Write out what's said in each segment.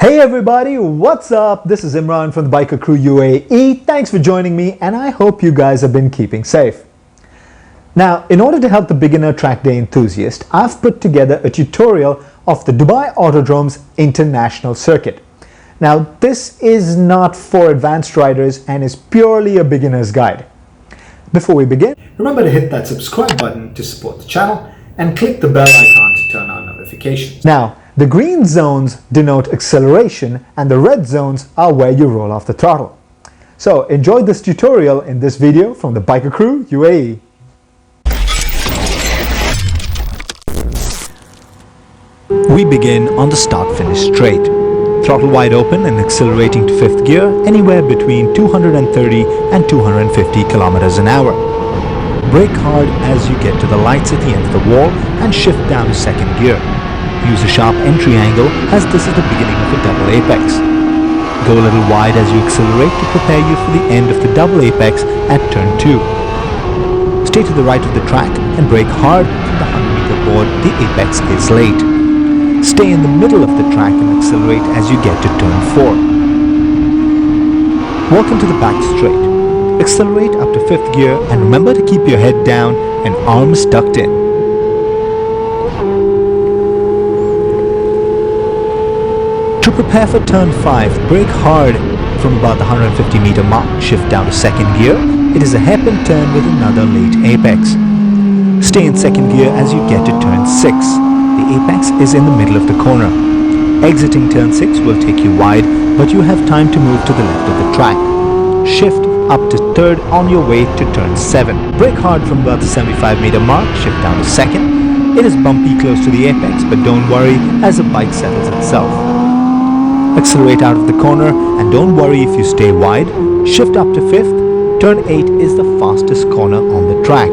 Hey everybody, what's up? This is Imran from the Biker Crew UAE. Thanks for joining me and I hope you guys have been keeping safe. Now, in order to help the beginner track day enthusiast, I've put together a tutorial of the Dubai Autodrome's international circuit. Now, this is not for advanced riders and is purely a beginner's guide. Before we begin, remember to hit that subscribe button to support the channel and click the bell icon to turn on notifications. Now, the green zones denote acceleration and the red zones are where you roll off the throttle. So enjoy this tutorial in this video from the Biker Crew UAE. We begin on the start-finish straight. Throttle wide open and accelerating to 5th gear anywhere between 230 and 250 kilometers an hour. Brake hard as you get to the lights at the end of the wall and shift down to 2nd gear. Use a sharp entry angle as this is the beginning of a double apex. Go a little wide as you accelerate to prepare you for the end of the double apex at turn 2. Stay to the right of the track and brake hard from the 100-meter board. The apex is late. Stay in the middle of the track and accelerate as you get to turn 4. Walk into the back straight. Accelerate up to 5th gear and remember to keep your head down and arms tucked in. To prepare for turn 5, brake hard from about the 150-meter mark, shift down to 2nd gear. It is a hairpin turn with another late apex. Stay in 2nd gear as you get to turn 6. The apex is in the middle of the corner. Exiting turn 6 will take you wide, but you have time to move to the left of the track. Shift up to 3rd on your way to turn 7. Brake hard from about the 75-meter mark, shift down to 2nd. It is bumpy close to the apex, but don't worry as the bike settles itself. Accelerate out of the corner and don't worry if you stay wide. Shift up to 5th. Turn 8 is the fastest corner on the track.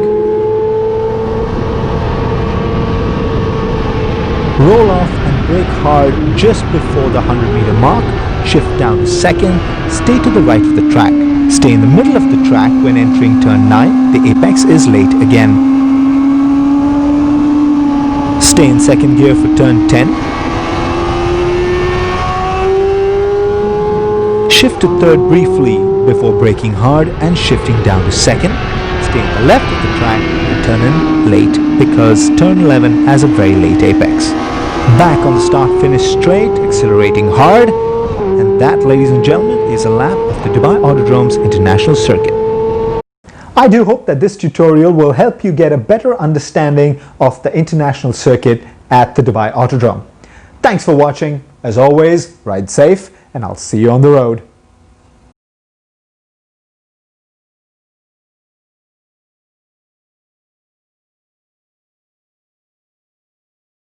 Roll off and brake hard just before the 100-meter mark. Shift down to 2nd. Stay to the right of the track. Stay in the middle of the track when entering turn 9. The apex is late again. Stay in 2nd gear for turn 10. Shift to 3rd briefly before braking hard and shifting down to 2nd. Stay on the left of the track and turn in late because turn 11 has a very late apex. Back on the start-finish straight, accelerating hard. And that, ladies and gentlemen, is a lap of the Dubai Autodrome's international circuit. I do hope that this tutorial will help you get a better understanding of the international circuit at the Dubai Autodrome. Thanks for watching. As always, ride safe and I'll see you on the road.